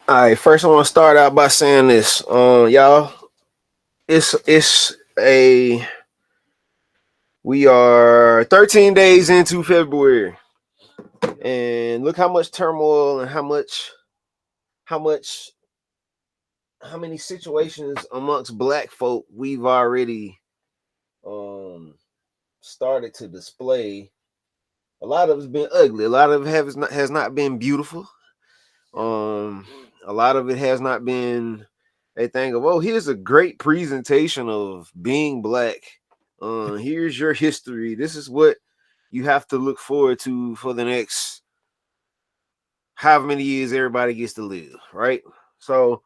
All right, first I want to start out by saying this. Y'all, it's a we are 13 days into February, and look how much turmoil and how much how many situations amongst black folk we've already um started to display. A lot of it's been ugly. A lot of it has not been beautiful. Um, a lot of it has not been a thing of, oh, here's a great presentation of being black. Here's your history. This is what you have to look forward to for the next however many years everybody gets to live, right? So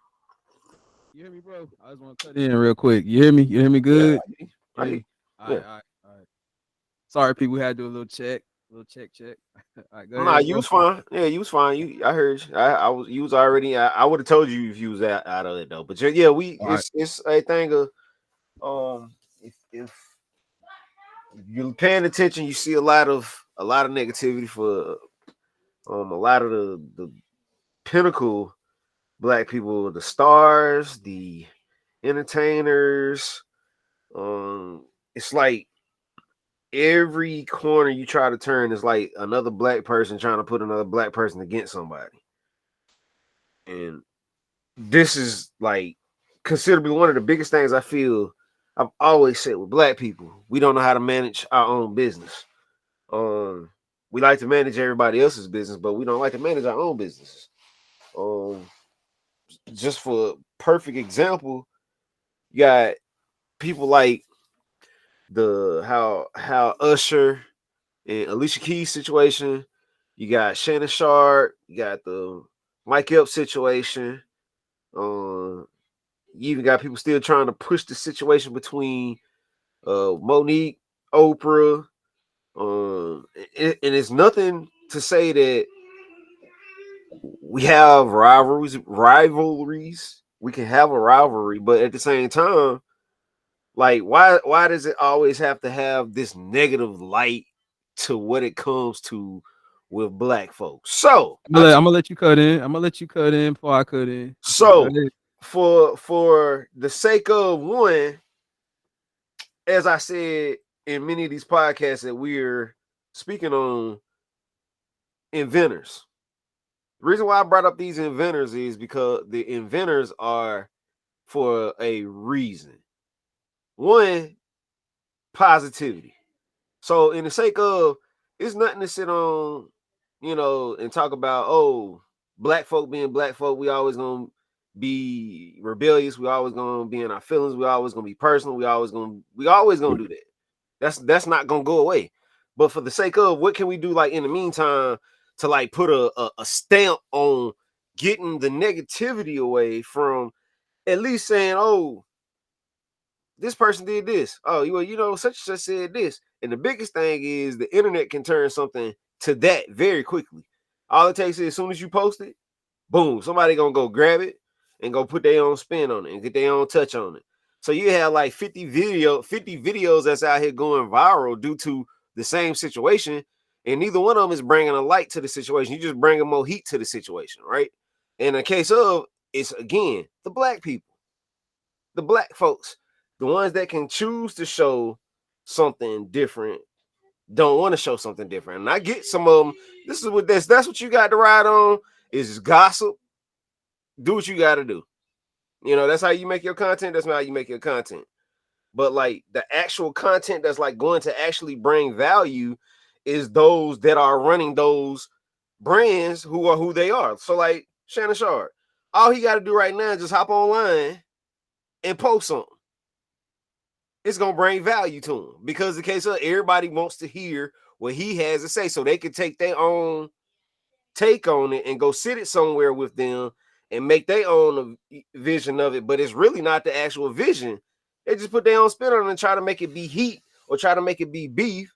You hear me, bro? I just want to cut in real quick. You hear me? You hear me yeah, good? I Hear hear me? you. All Yeah. right, all right, all right. Sorry, people. We had to do a little check, check. All right, go Nah, ahead, you bro. was fine. Yeah, you was fine. I heard you. I was you was already. I would have told you if you was out of it though. But yeah, All right. it's a thing of if you're paying attention, you see a lot of negativity for a lot of the pinnacle black people, the stars, the entertainers. It's like every corner you try to turn is like another black person trying to put another black person against somebody, and this is like considerably one of the biggest things I feel. I've always said with black people, we don't know how to manage our own business. Um, we like to manage everybody else's business, but we don't like to manage our own businesses. Um, just for perfect example, you got people like how Usher and Alicia Keys situation. You got Shannon Sharp. You got the Mike Epps situation. Um, you even got people still trying to push the situation between Monique, Oprah. And it's nothing to say that we have rivalries. We can have a rivalry, but at the same time, like why does it always have to have this negative light to what it comes to with black folks? So I'm gonna let you cut in. I'm gonna let you cut in before I cut in. Okay, go so ahead. for the sake of one, as I said in many of these podcasts that we're speaking on inventors. The reason why I brought up these inventors is because the inventors are for a reason. One, positivity. So, in the sake of, it's nothing to sit on, and talk about, oh, black folk being black folk, we always gonna be rebellious, we always gonna be in our feelings, we always gonna be personal, we always gonna do that. That's not gonna go away. But for the sake of, what can we do, like in the meantime, to like put a stamp on getting the negativity away from, at least saying, oh, this person did this. Oh, such and such said this. And the biggest thing is the internet can turn something to that very quickly. All it takes is, as soon as you post it, boom, somebody gonna go grab it and go put their own spin on it and get their own touch on it. So you have like 50 videos that's out here going viral due to the same situation, and neither one of them is bringing a light to the situation. You just bringing more heat to the situation, right? In the case of, it's again the black people, the black folks, the ones that can choose to show something different, don't want to show something different. And I get some of them. This is what that's what you got to ride on, is gossip. Do what you got to do. That's how you make your content. That's how you make your content. But like the actual content that's like going to actually bring value is those that are running those brands who are who they are. So like Shannon Sharp, all he got to do right now is just hop online and post something. It's gonna bring value to him, because the case of, everybody wants to hear what he has to say, so they can take their own take on it and go sit it somewhere with them and make their own vision of it. But it's really not the actual vision. They just put their own spin on it and try to make it be heat or try to make it be beef.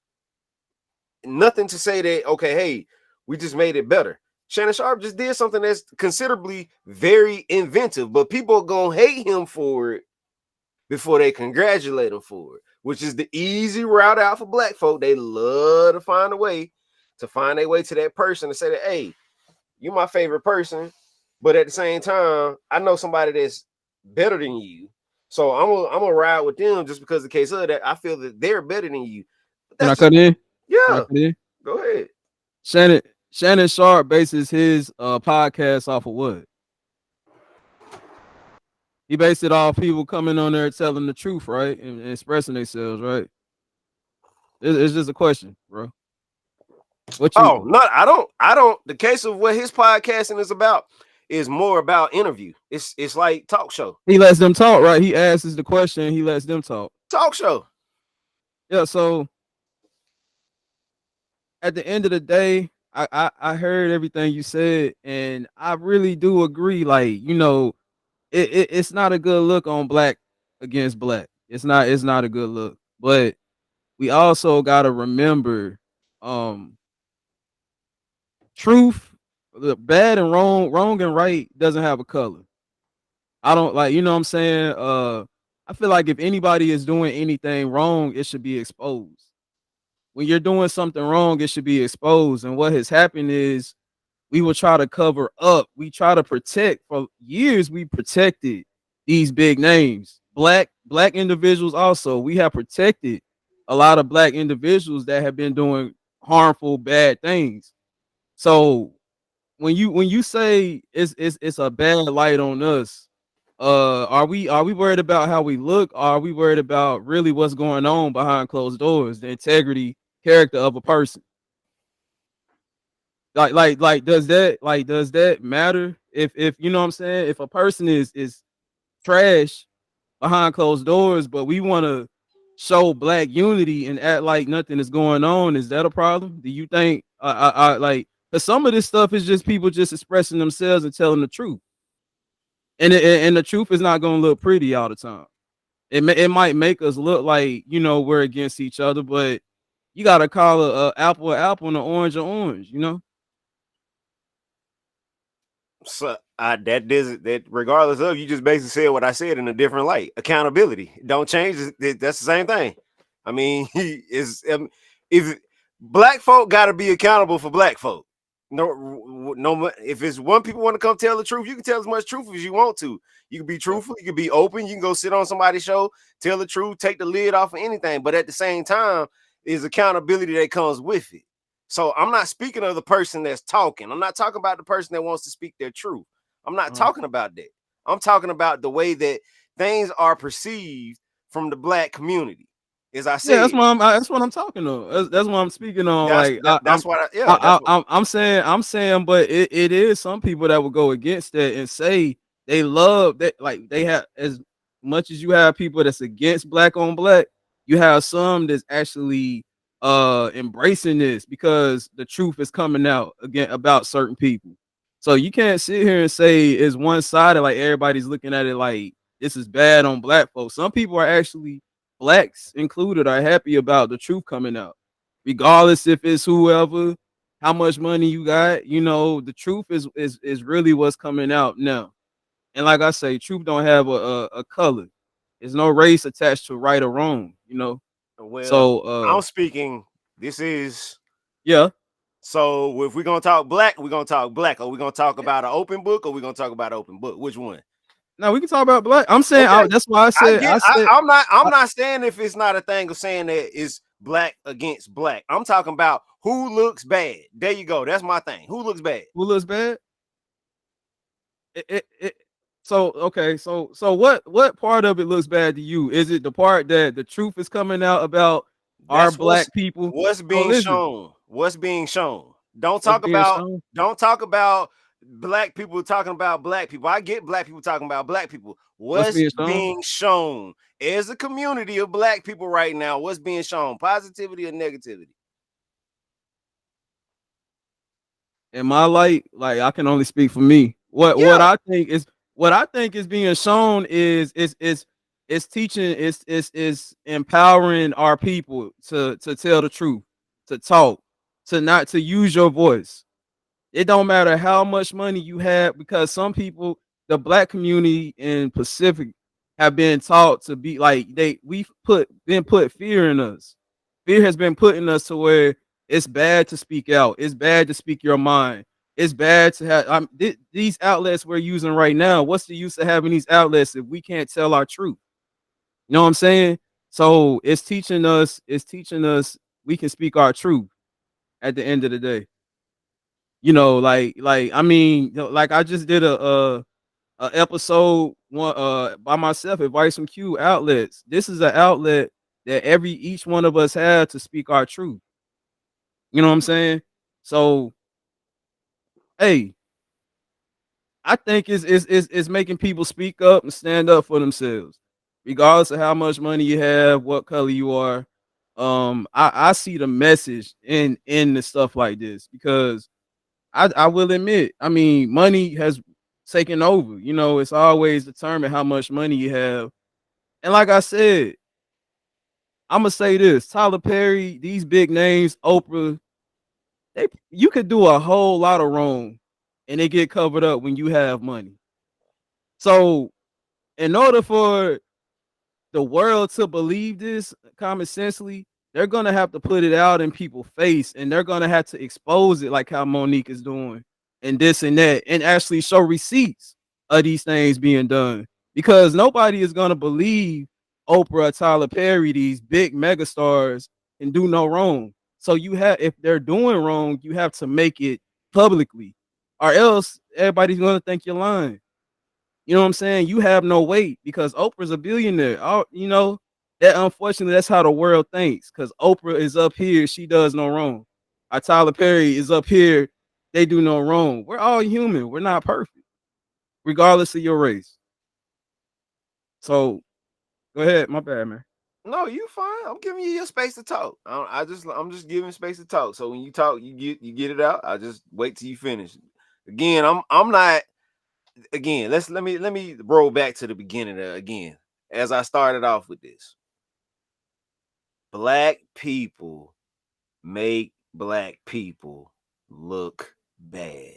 Nothing to say that, okay, hey, we just made it better. Shannon Sharp just did something that's considerably very inventive, but people are gonna hate him for it before they congratulate him for it, which is the easy route out for black folk. They love to find a way to find their way to that person and say that, hey, you my favorite person, But at the same time, I know somebody that's better than you. So I'm gonna ride with them just because the case of that. I feel that they're better than you. But Can that's I just cut in? Can I yeah. cut in? Go ahead. Shannon Shannon Sharp bases his podcast off of what? He based it off people coming on there telling the truth, right, and expressing themselves, right. It's just a question, bro. What you Oh, not I don't the case of what his podcasting is about is more about interview. It's like talk show. he lets them talk, right? He asks the question, he lets them talk. Talk show. Yeah. So at the end of the day, I heard everything you said, and I really do agree. Like, it's not a good look on black against black. It's not a good look. But we also gotta remember, um, truth, the bad and wrong and right doesn't have a color. I don't like, what I'm saying. I feel like if anybody is doing anything wrong, it should be exposed. When you're doing something wrong, it should be exposed. And what has happened is we will try to cover up. We try to protect. For years. We protected these big names. Black individuals also. We have protected a lot of black individuals that have been doing harmful, bad things. So when you say it's a bad light on us, are we worried about how we look? Or are we worried about really what's going on behind closed doors, the integrity, character of a person? Does that matter? If you know what I'm saying? If a person is trash behind closed doors, but we want to show black unity and act like nothing is going on, is that a problem? Do you think I like, because some of this stuff is just people just expressing themselves and telling the truth, and the truth is not going to look pretty all the time. It might make us look like we're against each other, but you got to call a apple and an orange an orange. So that does that regardless of you just basically said what I said in a different light. Accountability don't change. That's the same thing. I mean, is if black folk got to be accountable for black folk. No. If it's one people want to come tell the truth, you can tell as much truth as you want to. You can be truthful. You can be open. You can go sit on somebody's show, tell the truth, take the lid off of anything. But at the same time, is accountability that comes with it. So I'm not speaking of the person that's talking. I'm not talking about the person that wants to speak their truth. I'm not talking about that. I'm talking about the way that things are perceived from the black community. As I Yeah, said, that's what I'm talking on. That's what I'm speaking on. Like, that's what that's what I'm saying, but it is some people that will go against that and say they love that. Like, they have, as much as you have people that's against black on black, you have some that's actually embracing this because the truth is coming out again about certain people. So you can't sit here and say it's one sided, like everybody's looking at it like this is bad on black folks. Some people are actually, blacks included, are happy about the truth coming out, regardless if it's whoever, how much money you got. The truth is really what's coming out now. And like I say, truth don't have a color. There's no race attached to right or wrong. well, So I'm speaking. This is yeah. so if we're gonna talk black, we're gonna talk black. Or we're gonna talk about an open book, or we're gonna talk about open book. Which one? Now we can talk about black. I'm saying, Okay. that's why I I said get. I said I'm I, not saying if it's not a thing of saying that it's black against black. I'm talking about who looks bad. There you go. That's my thing. Who looks bad? who looks bad. It so okay, so what part of it looks bad to you? Is it the part that the truth is coming out about our That's black people? what's So being listen, shown. What's being shown. Don't what's talk being about. shown? Don't talk about black people talking about black people. I get black people talking about black people. What's What's being shown? being shown as a community of black people right now? What's being shown? Positivity or negativity? In my light, like, I can only speak for me. What Yeah. what I think is what I think is being shown is teaching, is empowering our people to tell the truth, to talk, to not to use your voice. It don't matter how much money you have, because some people, the black community in Pacific, have been taught to be like, we've been put fear in us. Fear has been put in us to where it's bad to speak out. It's bad to speak your mind. it's bad to have these outlets we're using right now. What's the use of having these outlets if we can't tell our truth? You know what I'm saying? So it's teaching us we can speak our truth at the end of the day. Like I mean, like I just did a episode one by myself, advice from Q outlets. This is an outlet that each one of us have to speak our truth. You know what I'm saying? So hey, I think it's making people speak up and stand up for themselves, regardless of how much money you have, what color you are. I see the message in the stuff like this because I will admit, I mean, money has taken over. You know, it's always determined how much money you have. And like I said, I'm gonna say this: Tyler Perry, these big names, Oprah, you could do a whole lot of wrong, and they get covered up when you have money. So, in order for the world to believe this common sensely, they're gonna have to put it out in people's face, and they're gonna have to expose it, like how Monique is doing, and this and that, and actually show receipts of these things being done. Because nobody is gonna believe Oprah or Tyler Perry, these big megastars, can do no wrong. So you have, if they're doing wrong, you have to make it publicly, or else everybody's gonna think you're lying. You know what I'm saying? You have no weight because Oprah's a billionaire. You know, that unfortunately, that's how the world thinks. Because Oprah is up here, she does no wrong. Our Tyler Perry is up here, they do no wrong. We're all human. We're not perfect, regardless of your race. So go ahead. My bad, man. No, you fine. I'm giving you your space to talk. I'm just giving space to talk. So when you talk, you get it out. I just wait till you finish. Again, I'm not. Again, let me roll back to the beginning again. As I started off with this, black people make black people look bad.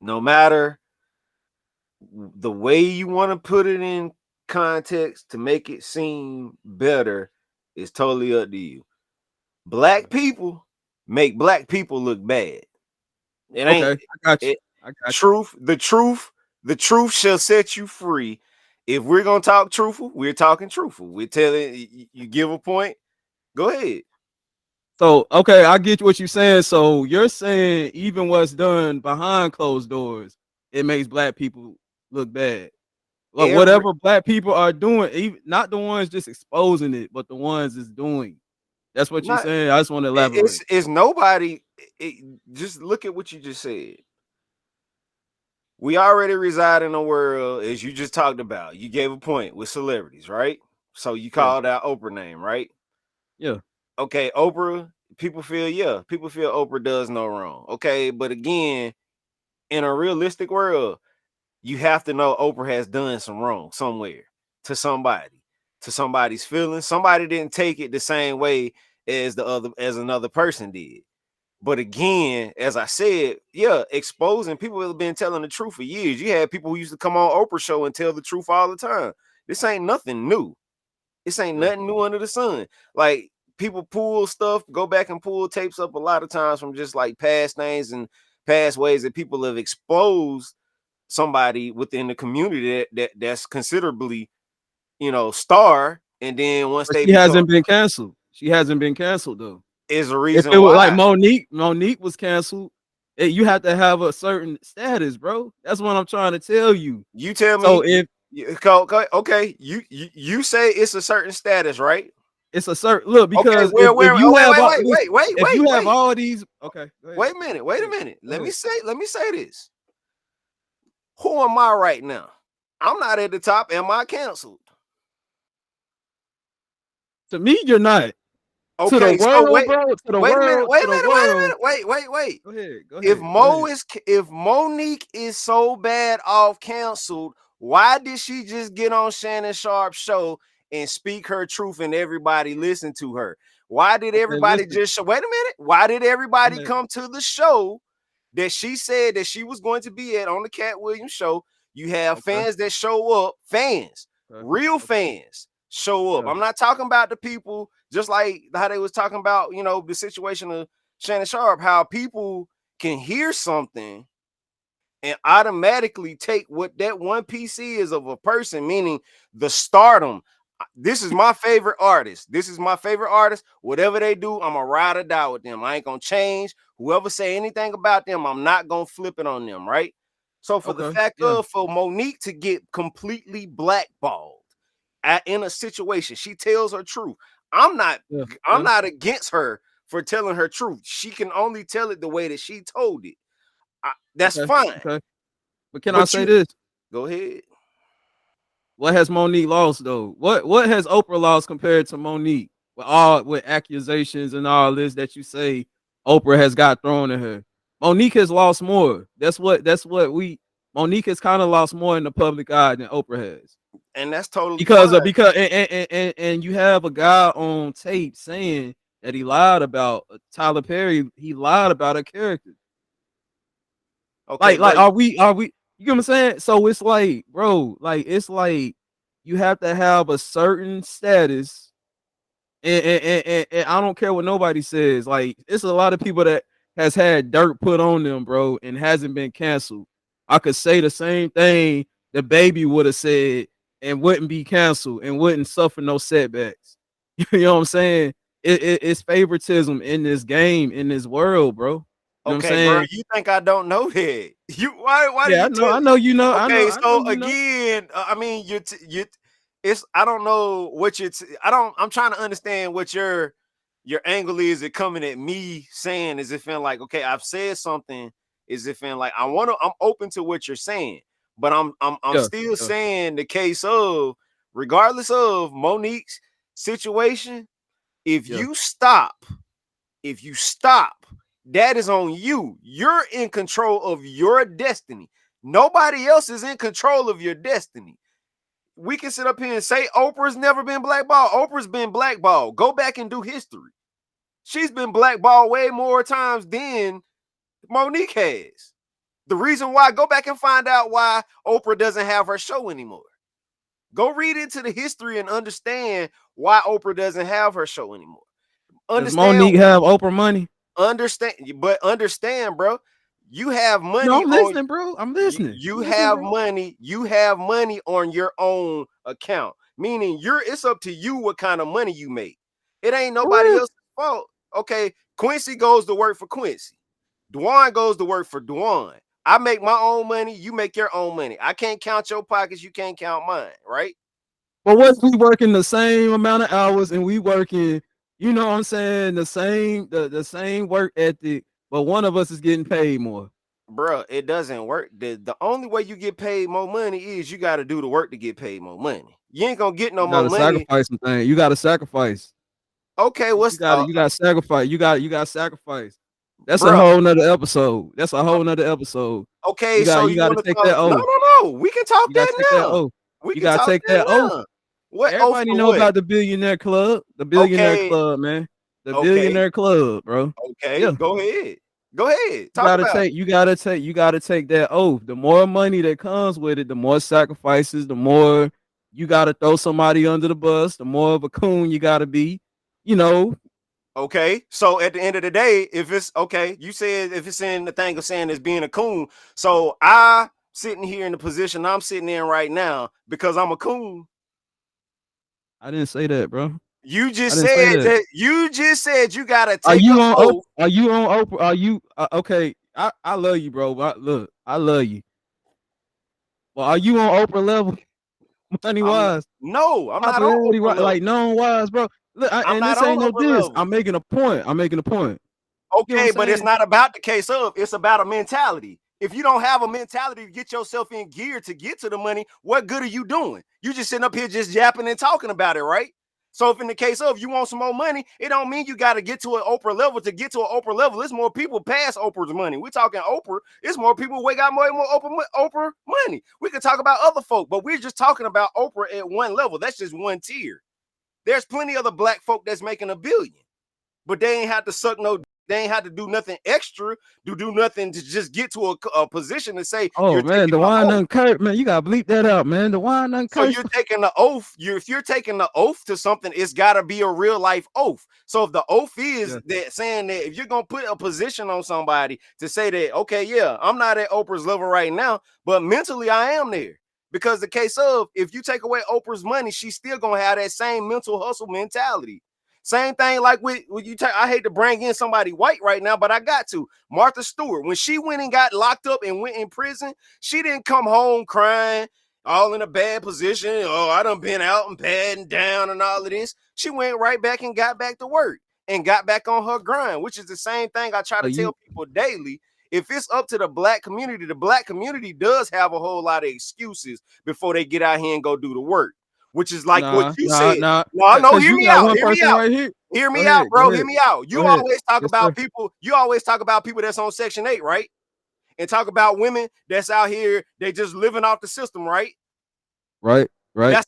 No matter the way you want to put it in context to make it seem better is totally up to you. Black people make black people look bad. It Okay, ain't I got you. it I got you. the truth shall set you free. If we're gonna talk truthful, we're talking truthful. We're telling you give a point, go ahead. So okay, I get what you're saying. So you're saying even what's done behind closed doors, it makes black people look bad. Like Every whatever black people are doing, even not the ones just exposing it, but the ones that's doing. That's what you're not saying. I just want to elaborate. it's nobody just look at what you just said. We already reside in a world, as you just talked about. You gave a point with celebrities, right? So you Yeah, called out Oprah name, right? yeah. Okay, Oprah, people feel Oprah does no wrong. Okay, but again, in a realistic world, you have to know Oprah has done some wrong somewhere to somebody, to somebody's feelings. Somebody didn't take it the same way as another person did. But again, as I said, yeah, exposing people have been telling the truth for years. You had people who used to come on Oprah show and tell the truth all the time. This ain't nothing new. This ain't Yeah. nothing new under the sun. Like people pull stuff, go back and pull tapes up a lot of times from just like past things and past ways that people have exposed somebody within the community that's considerably, star. And then once But they she become hasn't been canceled. She hasn't been canceled though. is a If it reason was like why. Monique was canceled, you have to have a certain status, bro. That's what I'm trying to tell you. You tell So me, if okay, you say it's a certain status, right? it's a certain look, Okay, because where, if oh, you wait, have wait, all wait, listen, wait, wait, if wait, you have wait. all these, okay, go ahead. Wait a Go minute, wait a ahead. minute. Go ahead. Let me say this. Who am I right now? I'm not at the top. Am I canceled? To me, you're not. To the Okay, so world, bro. To the wait a minute, world. wait To a the minute, wait a world. minute, wait. Go ahead. Go If ahead. Go ahead. If Monique is so bad off canceled, why did she just get on Shannon Sharp's show and speak her truth and everybody listen to her? Why did Okay, everybody listen. just show? Wait a minute. Why did Go everybody ahead. come to the show that she said that she was going to be at on the Cat Williams show? You have Okay. fans that show up, fans, Okay. real Okay. fans show up. Yeah. I'm not talking about the people just like how they was talking about, the situation of Shannon Sharp, how people can hear something and automatically take what that one piece is of a person, meaning the stardom. This is my favorite artist. This is my favorite artist. Whatever they do, I'm a ride or die with them. I ain't gonna change. Whoever say anything about them, I'm not gonna flip it on them, right? So for the Okay. fact Yeah. of for Monique to get completely blackballed in a situation, she tells her truth. I'm not Yeah. I'm Yeah. not against her for telling her truth. She can only tell it the way that she told it. That's Okay. fine. Okay. But can I But say you this? go ahead. What has Monique lost though? What has Oprah lost compared to Monique? With accusations and all this that you say Oprah has got thrown at her. Monique has lost more. That's what we Monique has kind of lost more in the public eye than Oprah has. And that's totally Because fine. of because and you have a guy on tape saying that he lied about Tyler Perry, he lied about a character. Okay, Like, but are we you get what I'm saying? So it's like, bro, like it's like you have to have a certain status, and I don't care what nobody says. Like, it's a lot of people that has had dirt put on them, bro, and hasn't been canceled. I could say the same thing the baby would have said and wouldn't be canceled and wouldn't suffer no setbacks. You know what I'm saying? It's favoritism in this game, in this world, bro. You know what I'm okay, bro, saying? you think I don't know that? You why do Yeah, I you know. tell I know you know. okay, I know so you know. again, I mean you it's I don't know what I don't I'm trying to understand what your angle is it coming at me saying as if in like okay, I've said something as if in like I'm open to what you're saying, but I'm Yeah, still yeah, saying the case of regardless of Monique's situation, if yeah. you stop if you stop, that is on you. You're in control of your destiny. Nobody else is in control of your destiny. We can sit up here and say Oprah's never been blackballed. Oprah's been blackballed. Go back and do history. She's been blackballed way more times than Monique has. The reason why, go back and find out why Oprah doesn't have her show anymore. Go read into the history and understand why Oprah doesn't have her show anymore. Does Understand Monique have Oprah money? understand, bro. You have No, money I'm on listening, bro. I'm you, listening. you I'm listening, have bro. money, you have money on your own account. Meaning it's up to you what kind of money you make. It ain't For nobody real. else's fault. Okay, Quincy goes to work for Quincy. Duan goes to work for Duan. I make my own money, you make your own money. I can't count your pockets, you can't count mine, right? But what if we working the same amount of hours and we working, you know what I'm saying, the same work ethic, but one of us is getting paid more. Bruh, it doesn't work. The only way you get paid more money is you got to do the work to get paid more money. You ain't gonna get no You more gotta money. sacrifice some things. You gotta sacrifice. Okay, You gotta you gotta sacrifice. You gotta sacrifice. That's a bruh? whole nother episode. That's a whole nother episode. Okay, You got so you you gotta want to take talk? that No, oath. no, no. We can talk You gotta that take that now. oath. We You can gotta talk take that that oath. now. What oath Everybody for know what? about the billionaire club, Okay, man. The okay, billionaire club, bro. okay. Yeah. Go ahead. Go ahead. You Talk gotta about it. take, you gotta take that oath. The more money that comes with it, the more sacrifices, the more you gotta throw somebody under the bus, the more of a coon you gotta be. You know, Okay, so at the end of the day, if it's okay, you said if it's in the thing of saying it's being a coon. So I sitting here in the position I'm sitting in right now because I'm a coon. I didn't say that, bro. You I just didn't said say that. that you just said you gotta Are take you an on oath. Oprah? Are you on Oprah? Are you okay? I love you, bro. But look, I love you. Well, are you on Oprah level, money I'm wise, no, I'm not on popularity, Oprah right? level. Like known wise, bro. Look, I'm and not this on ain't no Oprah diss. level. I'm making a point. I'm making a point. You know what I'm Okay, but it's saying? not about the case of, it's about a mentality. If you don't have a mentality to get yourself in gear to get to the money, what good are you doing? You just sitting up here just yapping and talking about it, right? So if in the case of you want some more money, it don't mean you got to get to an Oprah level. To get to an Oprah level, there's more people past Oprah's money. We're talking Oprah. It's more people we got more and more Oprah money. We could talk about other folk, but we're just talking about Oprah at one level. That's just one tier. There's plenty other black folk that's making $1 billion, but they ain't have to suck no They ain't had to do nothing extra to do nothing to just get to a position to say Oh you're man, taking the the wine oath. uncurse, man. You gotta bleep that out, man. The wine So uncurse. you're taking the oath. If you're taking the oath to something, it's got to be a real life oath. So if the oath is Yeah. that saying that if you're gonna put a position on somebody to say that, okay, yeah, I'm not at Oprah's level right now, but mentally I am there. Because the case of if you take away Oprah's money, she's still gonna have that same mental hustle mentality. Same thing like with you. I hate to bring in somebody white right now, but I got to. Martha Stewart, when she went and got locked up and went in prison, she didn't come home crying, all in a bad position. Oh, I done been out and bad and down and all of this. She went right back and got back to work and got back on her grind, which is the same thing I try to You tell people daily. If it's up to the black community does have a whole lot of excuses before they get out here and go do the work, which is like what nah, you nah, said. nah. No, no, Cause hear you me got out. one Hear me person out. right here. Hear Go me out, ahead, go bro. ahead, Hear me out. go You ahead. always talk Yes, about sir. people. You always talk about people that's on Section 8, right? And talk about women that's out here, they just living off the system, right? Right, right. That's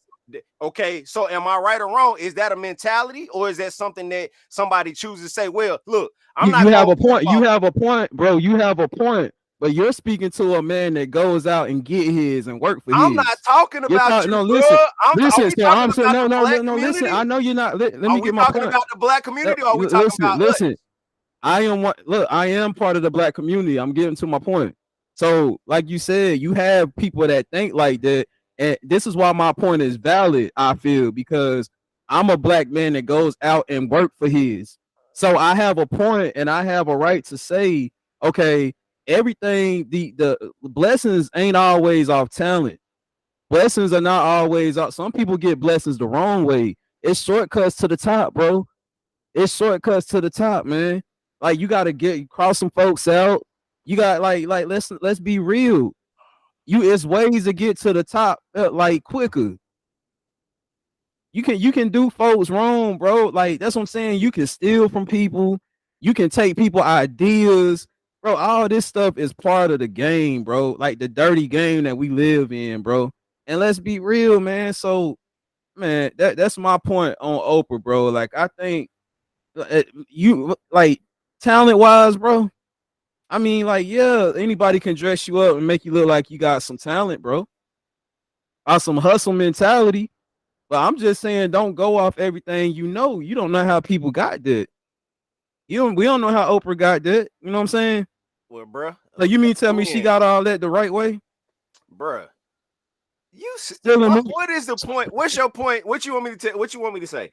okay. So am I right or wrong? Is that a mentality or is that something that somebody chooses to say, well, look, I'm You not have gonna a live point. You off. have a point, bro. You have a point. But you're speaking to a man that goes out and get his and work for I'm not his. talking You're about talking. you, No, listen, bro. Are listen. we So talking I'm saying, about no, the no, black no, no. Listen, community? I know you're not. Let Are me we get my talking point. about the black community or are we talking Listen, about us? listen. I am what look, I am part of the black community. I'm getting to my point. So, like you said, you have people that think like that. And this is why my point is valid, I feel, because I'm a black man that goes out and work for his. So I have a point and I have a right to say, okay, everything, the blessings ain't always off talent. Blessings are not always off. Some people get blessings the wrong way. It's shortcuts to the top, bro. It's shortcuts to the top, man. Like you gotta get cross some folks out. You got like let's be real. It's ways to get to the top like quicker. You can do folks wrong, bro. Like that's what I'm saying. You can steal from people. You can take people ideas, bro. All this stuff is part of the game, bro. Like the dirty game that we live in, bro. And let's be real, man. So, man, that's my point on Oprah, bro. Like I think you like talent wise, bro. I mean, like, yeah, anybody can dress you up and make you look like you got some talent, bro. Or some hustle mentality. But I'm just saying, don't go off everything you know. You don't know how people got that. We don't know how Oprah got that. You know what I'm saying? Well, bruh, So you mean tell me she got all that the right way? bruh. Still in What is the point? What's your point? What you want me to tell? What you want me to say?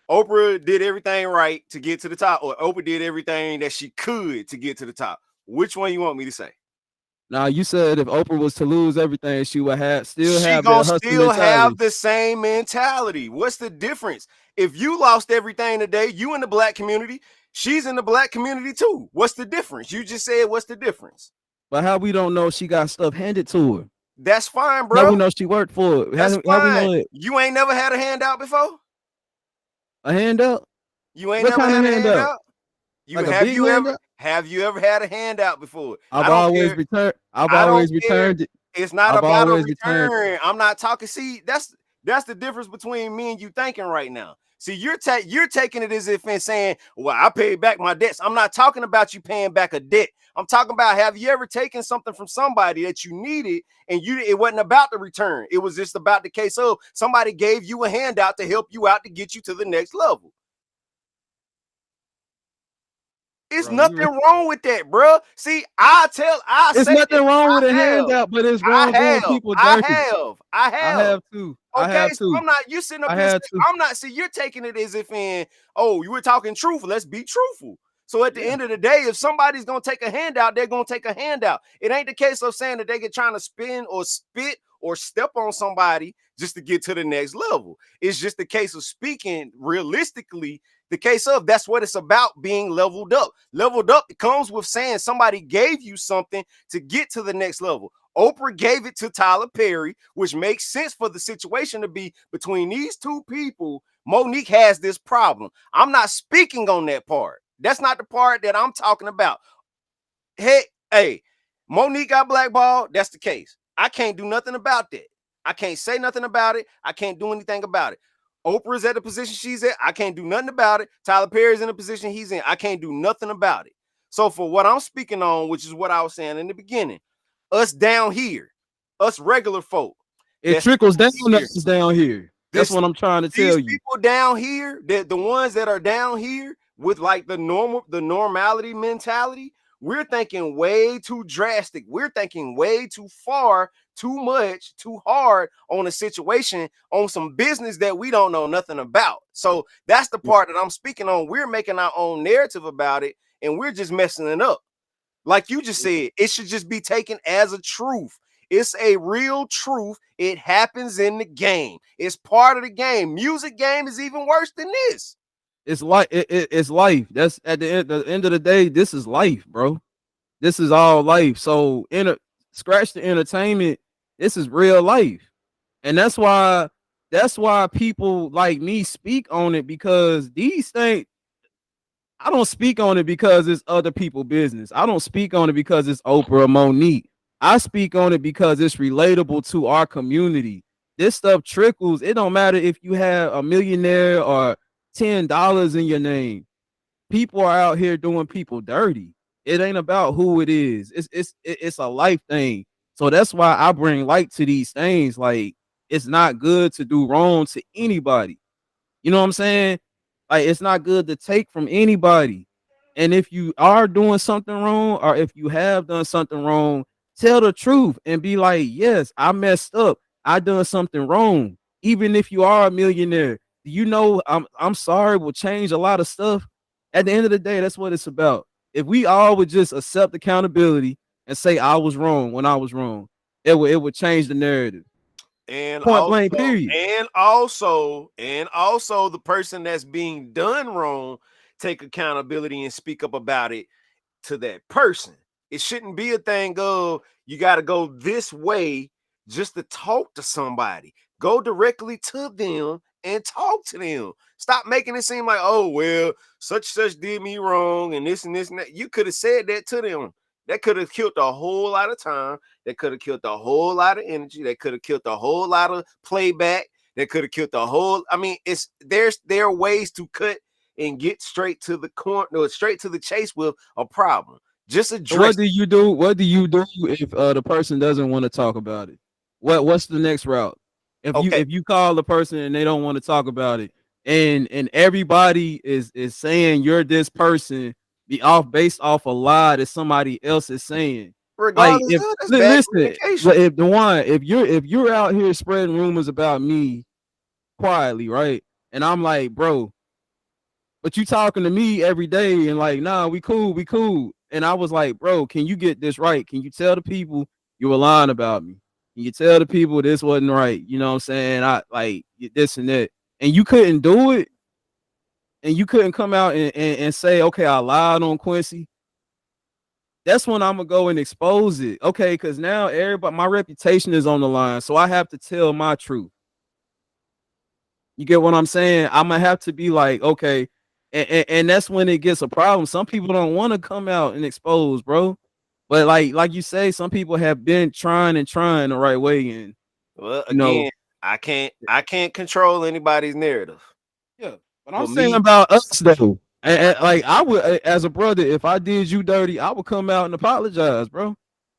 Oprah did everything right to get to the top, or Oprah did everything that she could to get to the top. Which one you want me to say? now you said if Oprah was to lose everything, she would still She have gonna that hustle still mentality. have the same mentality. What's the difference? If you lost everything today, you in the black community, she's in the black community too. What's the difference? You just said what's the difference? But how we don't know she got stuff handed to her? That's fine, How we bro. know she worked for it? That's How we fine. know it? You ain't never had a handout before? A handout? You ain't What never kind of had a handout? handout? Like a big handout? Have you ever had a handout before? I I've don't always care. returned. I've I don't always care. returned it. It's not I've about a always returned. return. I'm not talking. See, that's the difference between me and you thinking right now. See, you're taking it as if and saying, "Well, I paid back my debts." I'm not talking about you paying back a debt. I'm talking about have you ever taken something from somebody that you needed and it wasn't about the return. It was just about the case of somebody gave you a handout to help you out to get you to the next level. It's Bro, you nothing wrong with that, bro. See, I it's say this. nothing wrong with a I have, handout, but it's I wrong doing have, people I dirty. have, I I have. have too. I Okay, have so too. I'm not. You sitting up I here. had to. I'm not. See, you're taking it as if in. Oh, you were talking truthful. Let's be truthful. So at the Yeah. end of the day, if somebody's gonna take a handout, they're gonna take a handout. It ain't the case of saying that they get trying to spin or spit or step on somebody just to get to the next level. It's just the case of speaking realistically. The case of that's what it's about being leveled up. Leveled up comes with saying somebody gave you something to get to the next level. Oprah gave it to Tyler Perry, which makes sense for the situation to be between these two people. Monique has this problem. I'm not speaking on that part. That's not the part that I'm talking about. Hey, Monique got blackballed. That's the case. I can't do nothing about that. I can't say nothing about it. I can't do anything about it. Oprah's at the position she's at. I can't do nothing about it. Tyler Perry's in the position he's in. I can't do nothing about it. So for what I'm speaking on, which is what I was saying in the beginning, us down here, us regular folk, It that's trickles down to here, us down here. That's this what I'm trying to these tell you. people down here, the ones that are down here with like the normality mentality, we're thinking way too drastic. We're thinking way too far, too much, too hard on a situation, on some business that we don't know nothing about. So that's the part that I'm speaking on. We're making our own narrative about it, and we're just messing it up. Like you just said, it should just be taken as a truth. It's a real truth. It happens in the game. It's part of the game. Music game is even worse than this. It's like it's life. That's at the end of the day. This is life, bro. This is all life. So scratch the entertainment. This is real life, and that's why people like me speak on it, because these things. I don't speak on it because it's other people' business. I don't speak on it because it's Oprah or Monique. I speak on it because it's relatable to our community. This stuff trickles. It don't matter if you have a millionaire or $10 in your name. People are out here doing people dirty. It ain't about who it is. It's a life thing. So that's why I bring light to these things. Like, it's not good to do wrong to anybody. You know what I'm saying? Like, it's not good to take from anybody. And if you are doing something wrong, or if you have done something wrong, tell the truth and be like, yes, I messed up. I done something wrong. Even if you are a millionaire, you know, I'm sorry will change a lot of stuff. At the end of the day, that's what it's about. If we all would just accept accountability and say I was wrong when I was wrong, it would change the narrative. And Point also, blank, period. and also the person that's being done wrong take accountability and speak up about it to that person. It shouldn't be a thing of you got to go this way just to talk to somebody. Go directly to them and talk to them. Stop making it seem like, oh, well, such did me wrong and this and this and that. You could have said that to them. That could have killed a whole lot of time. That could have killed a whole lot of energy. That could have killed a whole lot of playback. That could have killed the whole. I mean, there are ways to cut and get straight to the corner, or straight to the chase with a problem. Just So what address. do you do? What do you do if the person doesn't want to talk about it? What's the next route? If you Okay, if you call the person and they don't want to talk about it, and everybody is saying you're this person, be off based off a lie that somebody else is saying. Like, regardless, if that's bad listen, communication. if Duan, if you're out here spreading rumors about me quietly, right? And I'm like, bro, but you talking to me every day and like, nah, we cool, we cool. And I was like, bro, can you get this right? Can you tell the people you were lying about me? Can you tell the people this wasn't right? You know what I'm saying? I like this and that. And you couldn't do it, and you couldn't come out and say, okay, I lied on Quincy. That's when I'm gonna go and expose it. Okay, because now everybody, my reputation is on the line. So I have to tell my truth. You get what I'm saying? I'm gonna have to be like, okay, and that's when it gets a problem. Some people don't want to come out and expose, bro. But like you say, some people have been trying and trying the right way, and Well, you know, again, I can't control anybody's narrative. yeah. But I'm For saying me, about us though, and like I would, as a brother, if I did you dirty, I would come out and apologize, bro.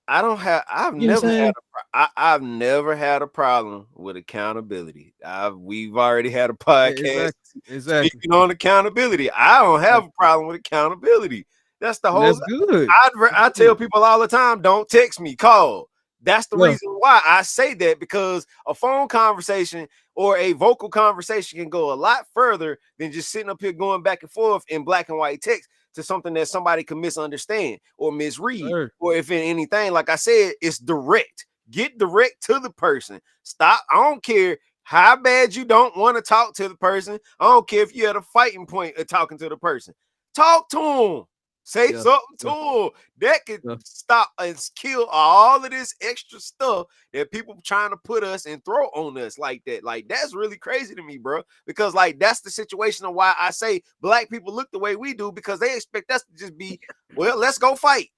I don't have. I've You know what never I'm had saying? I've never had a problem with accountability. We've already had a podcast Exactly, exactly. speaking on accountability. I don't have a problem with accountability. That's the And whole. that's good. I That's tell good. people all the time, don't text me, call. That's the Yeah, reason why I say that, because a phone conversation or a vocal conversation can go a lot further than just sitting up here going back and forth in black and white text to something that somebody can misunderstand or misread. sir. Or if in anything, like I said, it's direct. Get direct to the person. Stop. I don't care how bad you don't want to talk to the person. I don't care if you're at a fighting point of talking to the person. Talk to them. Say Yeah, something to yeah, them. That could yeah. stop and kill all of this extra stuff that people trying to put us and throw on us like that. Like, that's really crazy to me, bro. Because like that's the situation of why I say black people look the way we do, because they expect us to just be, well, let's go fight.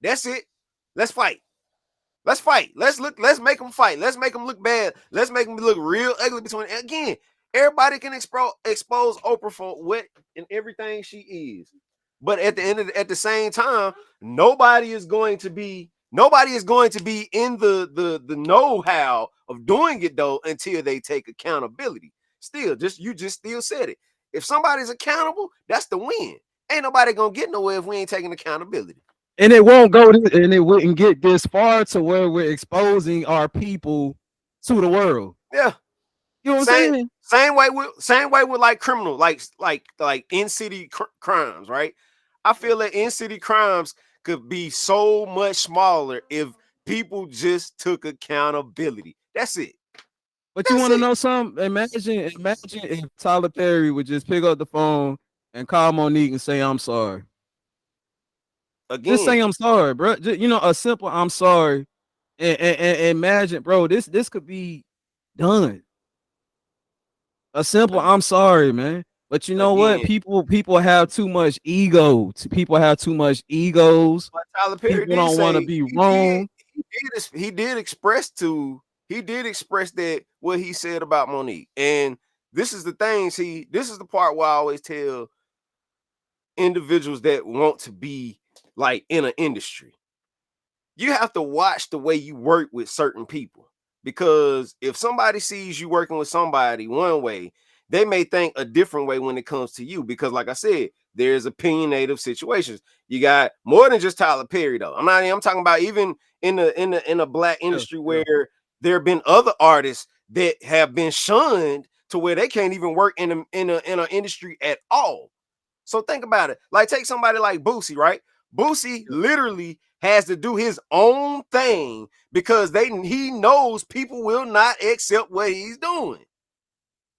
That's it. Let's fight. Let's fight. Let's make them fight. Let's make them look bad. Let's make them look real ugly between again. Everybody can expose Oprah for what and everything she is. But at the same time, nobody is going to be in the know-how of doing it though until they take accountability. Still, you just still said it. If somebody's accountable, that's the win. Ain't nobody gonna get nowhere if we ain't taking accountability. And it won't go and it wouldn't get this far to where we're exposing our people to the world. Yeah. You know what I'm Same saying? same way with like criminal, like in city crimes, right? I feel that in city crimes could be so much smaller if people just took accountability. That's it. But you That's want to it. know something? Imagine if Tyler Perry would just pick up the phone and call Monique and say, "I'm sorry." Just Again, say, "I'm sorry, bro." Just, a simple "I'm sorry." And imagine, bro, this could be done. A simple ag- "I'm sorry, man." But you know what? again. People have too much ego. People have too much egos. But Tyler Perry People did don't want to say be wrong. he did express that what he said about Monique. And this is the thing. See, this is the part where I always tell individuals that want to be like in an industry. You have to watch the way you work with certain people, because if somebody sees you working with somebody one way, they may think a different way when it comes to you, because like I said, there's opinionative situations. You got more than just Tyler Perry though. I'm talking about even in the black Yeah, industry yeah. where there have been other artists that have been shunned to where they can't even work in an industry at all. So think about it. Like take somebody like Boosie, right? Boosie Yeah. literally has to do his own thing because he knows people will not accept what he's doing.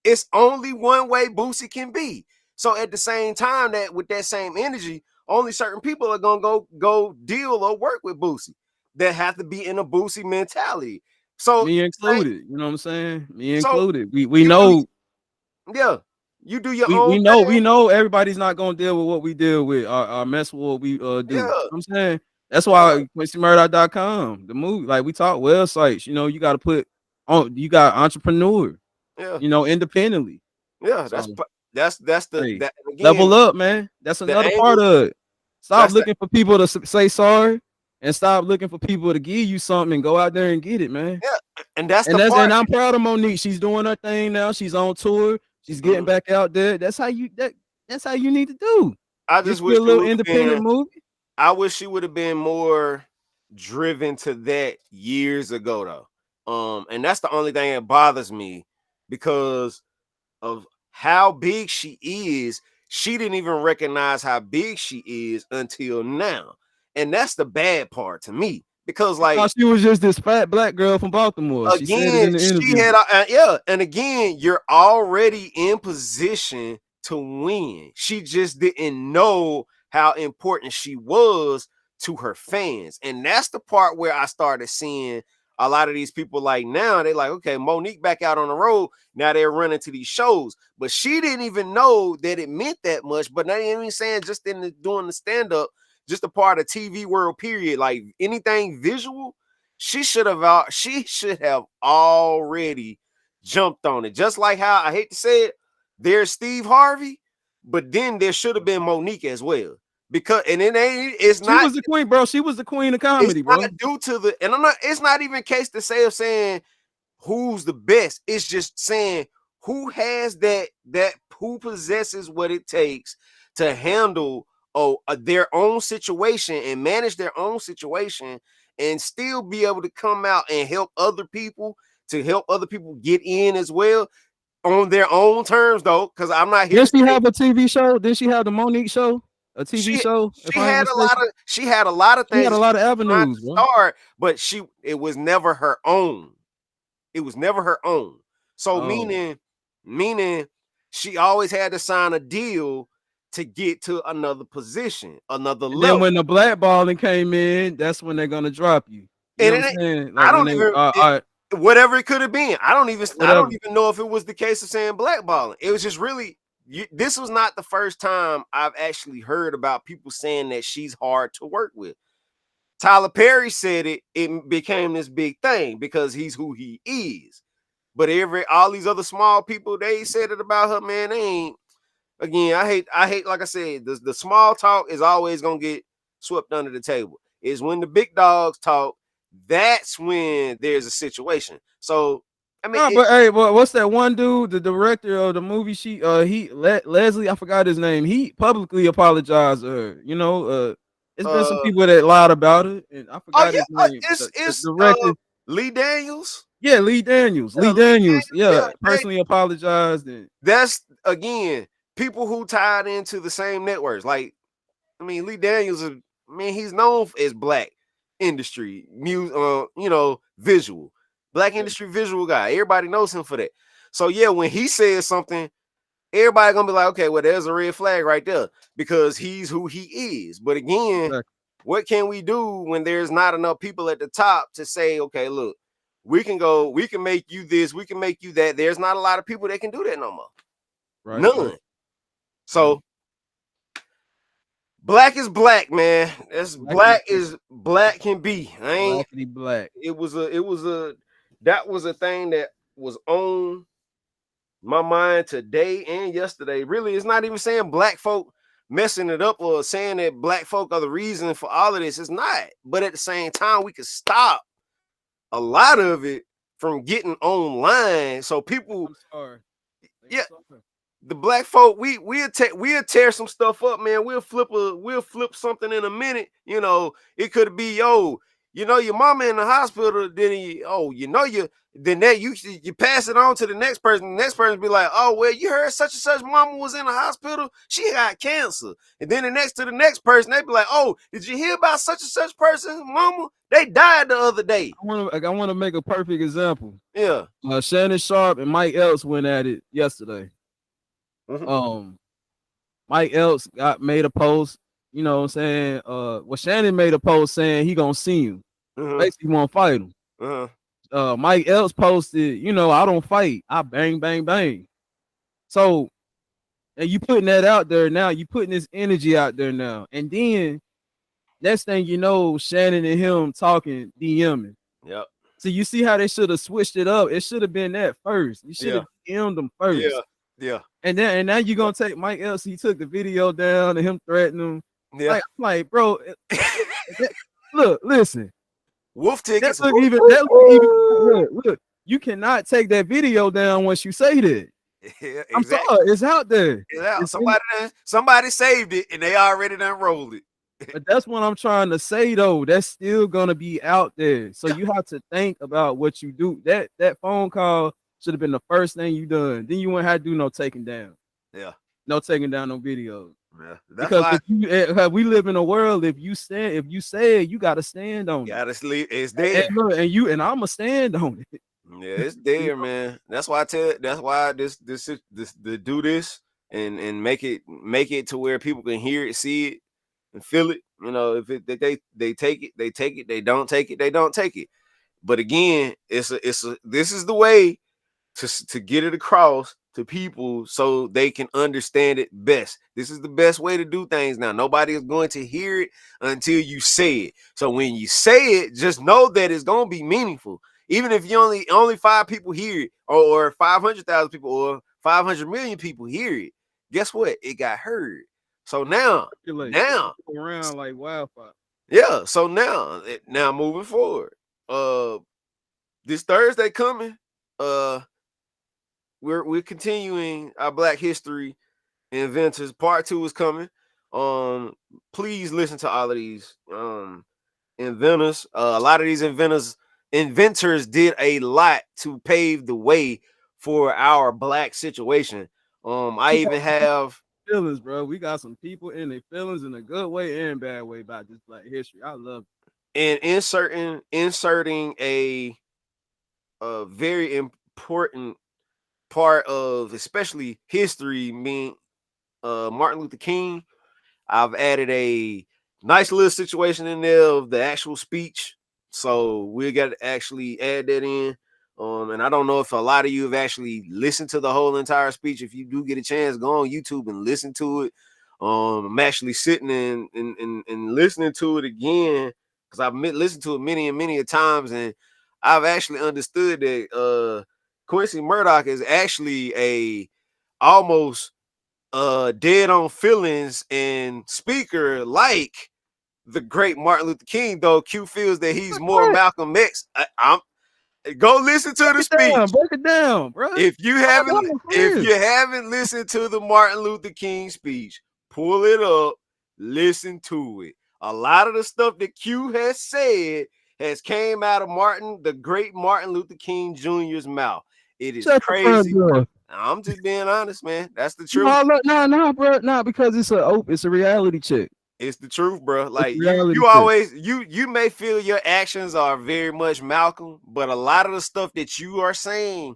It's only one way Boosie can be. So at the same time, that with that same energy, only certain people are gonna go deal or work with Boosie that have to be in a Boosie mentality. So Me included. You know what I'm saying? Me so included. We you do know yeah, you do your we own we know we thing. know everybody's not gonna deal with what we deal with or mess with what we do. You know Yeah, what I'm saying? That's yeah, why QuincyMurdoch.com, the movie, like we talk websites, you gotta put on you got entrepreneur, yeah, independently. yeah. So That's the hey, that again level up, man. That's the another part angle. of it. Stop That's the looking for people to say sorry and stop looking for people to give you something and go out there and get it, man. yeah, and that's the And part. I'm proud of Monique. She's doing her thing now. She's on tour. She's getting Mhm. back out there. That's how you need to do. I Get just you wish a she little would have independent been. movie. I wish she would have been more driven to that years ago, though. And that's the only thing that bothers me because of how big she is. She didn't even recognize how big she is until now, and that's the bad part to me. Because, She like, thought she was just this fat black girl from Baltimore. She said it again, in the she interview. had yeah, and again, you're already in position to win. She just didn't know how important she was to her fans, and that's the part where I started seeing a lot of these people. Like now, they're like, okay, Monique back out on the road. Now they're running to these shows, but she didn't even know that it meant that much. But not even saying just doing the stand up, just a part of TV world. Period. Like anything visual, she should have already jumped on it. Just like how I hate to say it, there's Steve Harvey, but then there should have been Monique as well. Because and it ain't She was the queen, bro. She was the queen of it's comedy, bro. not due to the and I'm not it's not even case to say of saying who's the best. It's just saying who has that who possesses what it takes to handle their own situation and manage their own situation and still be able to come out and help other people, to help other people get in as well on their own terms though, because I'm not here to Did she say have a TV show? Did she have the Monique show? A TV she show, if she I ain't had a lot mistaken. of she had a lot of She things had a that she lot of was trying avenues, to bro. start, but it was never her own. It was never her own. So Oh. meaning she always had to sign a deal to get to another position, another And then level. when the blackballing came in, that's when they're gonna drop you. You know And what I'm saying? I Like when don't they even whatever it could have been. I whatever. don't even know if it was the case of saying blackballing. It was just really this was not the first time I've actually heard about people saying that she's hard to work with. Tyler Perry said it became this big thing because he's who he is. But all these other small people, they said it about her, man. They ain't. Again, I hate. Like I said, the small talk is always gonna get swept under the table. Is when the big dogs talk. That's when there's a situation. So I mean, Nah, but hey, what's that one dude, the director of the movie? Leslie, I forgot his name. He publicly apologized to her. It's been some uh, people that lied about it, and I oh forgot yeah, his name. The it's director, Lee Daniels. yeah, Lee Daniels. Yeah, Lee Lee Daniels, Daniels. yeah, Yeah, personally apologized. And that's again people who tied into the same networks. Like, I mean, Lee Daniels is, I mean, he's known as black industry music, visual, black yeah, industry visual guy. Everybody knows him for that. So yeah, when he says something, everybody gonna be like, okay, well, there's a red flag right there because he's who he is. But again, exactly. what can we do when there's not enough people at the top to say, okay, look, we can make you this, we can make you that. There's not a lot of people that can do that no more. Right, None. right, right. So black is black, man. As Blackity, black as black can be. I ain't. blackity black. It was a that was a thing that was on my mind today and yesterday. Really, it's not even saying black folk messing it up or saying that black folk are the reason for all of this. It's not. But at the same time, we could stop a lot of it from getting online. So people, I'm sorry. I'm yeah, sorry. the black folk, we'll tear some stuff up, man. We'll flip something in a minute. It could be, your mama in the hospital. Then you pass it on to the next person. The next person be like, oh well, you heard such and such mama was in the hospital. She got cancer. And then the next person, they be like, oh, did you hear about such and such person, mama? They died the other day. I want to make a perfect example. Yeah. Shannon Sharp and Mike Else went at it yesterday. Mm-hmm. Um, Mike Else made a post, what I'm saying? Shannon made a post saying he gonna see him. Uh-huh. Basically won't fight him. Uh-huh. Mike Else posted, I don't fight. I bang, bang, bang. So, and you putting that out there now, you putting this energy out there now. And then next thing you know, Shannon and him talking, DMing. Yep. So you see how they should have switched it up. It should have been that first. You should have DM'd them Yeah. first. Yeah. And now you're gonna take Mike Else. He took the video down and him threatening him. Yeah. Like, bro, look, listen. Wolf tickets. Look. You cannot take that video down once you say that. Yeah, I'm exactly. sorry, it's out there. Yeah, somebody saved it and they already done rolled it. But that's what I'm trying to say though. That's still gonna be out there. So Yeah. you have to think about what you do. That phone call should have been the first thing you done. Then you wouldn't have to do no taking down. Yeah. No taking down no videos. Yeah. That's Because why we live in a world, if you say it, you gotta stand on it. gotta sleep. It's there. And I'ma stand on it. Yeah, it's there, man. That's why this to do this and make it to where people can hear it, see it, and feel it. If they take it, they take it. They don't take it, they don't take it. But again, this is the way to get it across to people so they can understand it best. This is the best way to do things now. Nobody is going to hear it until you say it. So when you say it, just know that it's going to be meaningful. Even if you only 5 people hear it, or 500,000 people, or 500 million people hear it, guess what? It got heard. So now, Around like wildfire. yeah. So now moving forward, this Thursday coming, we're continuing our Black History Inventors. Part 2 is coming. Please listen to all of these inventors. A lot of these inventors did a lot to pave the way for our Black situation. I even have feelings, bro. We got some people in their feelings in a good way and bad way about this Black history. I love it. And inserting a very important part of especially history being Martin Luther King. I've added a nice little situation in there of the actual speech, so we got to actually add that in. And I don't know if a lot of you have actually listened to the whole entire speech. If you do get a chance, go on YouTube and listen to it. I'm actually sitting and listening to it again because I've listened to it many and many a times, and I've actually understood that Quincy Murdoch is actually a almost dead on feelings and speaker like the great Martin Luther King, though Q feels that he's more What? Malcolm X. I'm go listen to the speech. Break it down, bro. If For you haven't listened to the Martin Luther King speech, pull it up, listen to it. A lot of the stuff that Q has said has came out of the great Martin Luther King Jr.'s mouth. It is Shut the front crazy. door. I'm just being honest, man. That's the truth. No, look, no, bro, not because it's a reality check. It's the truth, bro. It's Like a reality you check. always you may feel your actions are very much Malcolm, but a lot of the stuff that you are saying,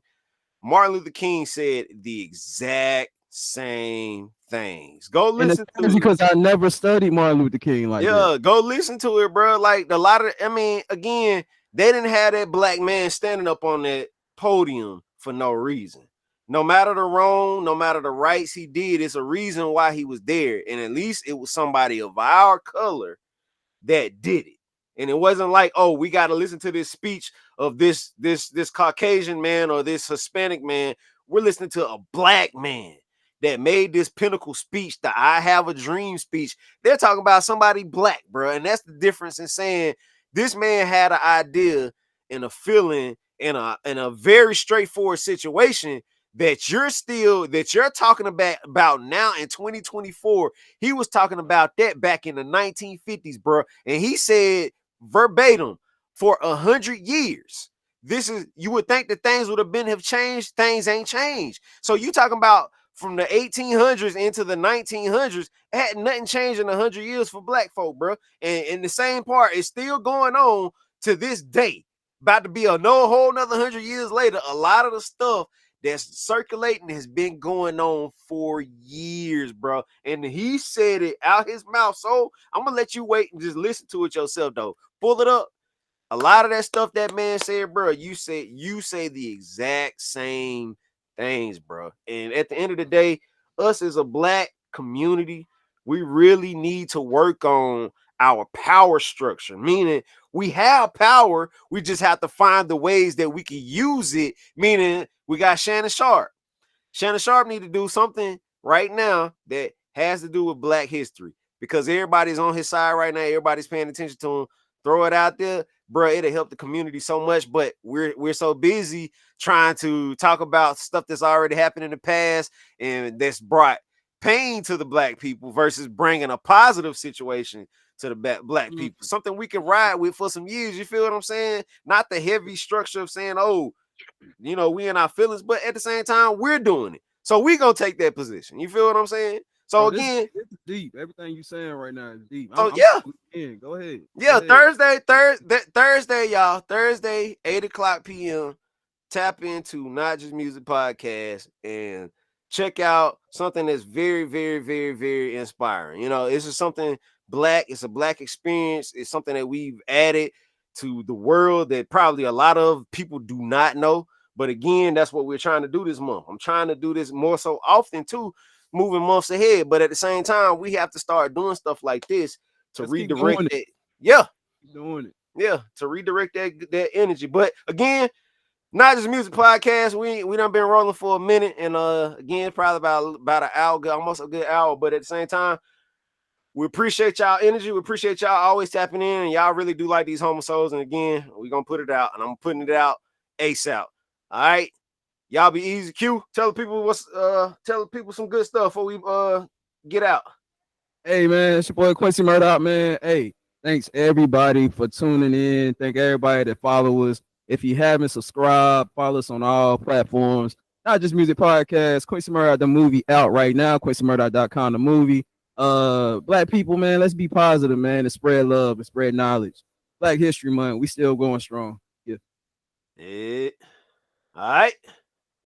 Martin Luther King said the exact same things. Go And it's listen to crazy it. because I never studied Martin Luther King like that. Yeah, go listen to it, bro. Like a lot of, I mean, again, they didn't have that black man standing up on that podium for no reason. No matter the wrong, no matter the rights he did, it's a reason why he was there. And at least it was somebody of our color that did it. And it wasn't like, oh, we got to listen to this speech of this Caucasian man or this Hispanic man. We're listening to a black man that made this pinnacle speech, the I Have a Dream speech. They're talking about somebody black, bro. And that's the difference in saying this man had an idea and a feeling in a very straightforward situation that you're talking about now in 2024. He was talking about that back in the 1950s, bro. And he said verbatim, for 100 years. This is, you would think that things would have changed. Things ain't changed. So you talking about from the 1800s into the 1900s, had nothing changed in 100 years for black folk, bro. And the same part is still going on to this day. About to be a whole nother 100 years later. A lot of the stuff that's circulating has been going on for years, bro. And he said it out his mouth. So I'm gonna let you wait and just listen to it yourself, though. Pull it up. A lot of that stuff that man said, bro, you say the exact same things, bro. And at the end of the day, us as a black community, we really need to work on our power structure. Meaning we have power, we just have to find the ways that we can use it. Meaning we got Shannon Sharp. Shannon Sharp need to do something right now that has to do with black history because everybody's on his side right now. Everybody's paying attention to him. Throw it out there, bro. It'll help the community so much, but we're so busy trying to talk about stuff that's already happened in the past and that's brought pain to the black people versus bringing a positive situation to the black people. Something we can ride with for some years. You feel what I'm saying? Not the heavy structure of saying, oh, you know, we in our feelings, but at the same time, we're doing it. So we gonna take that position. You feel what I'm saying? So Bro, again, this is deep. Everything you saying right now is deep. so I'm yeah, in. Go ahead. yeah. Go ahead. Thursday, y'all. Thursday, 8:00 p.m. Tap into Not Just Music Podcast and check out something that's very, very, very, very inspiring. You know, this is something black. It's a black experience. It's something that we've added to the world that probably a lot of people do not know. But again, that's what we're trying to do this month. I'm trying to do this more so often too, moving months ahead. But at the same time, we have to start doing stuff like this to Let's keep redirect doing it. it. Yeah, Keep doing it. yeah, to redirect that energy. But again, Not Just Music Podcast. We done been rolling for a minute, and again, probably about an hour, almost a good hour. But at the same time, we appreciate y'all energy. We appreciate y'all always tapping in, and y'all really do like these Homeisode. And again, we gonna put it out, and I'm putting it out ASAP. All right, y'all be easy. Q, tell the people some good stuff before we get out. Hey man, it's your boy Quincy Murdoch, man. Hey, thanks everybody for tuning in. Thank everybody that follow us. If you haven't subscribed, follow us on all platforms. Not Just Music Podcast. Quincy Murdoch, the movie out right now. QuincyMurdoch.com, the movie. Black people, man, let's be positive, man, and spread love and spread knowledge. Black History Month, we still going strong. Yeah. All right.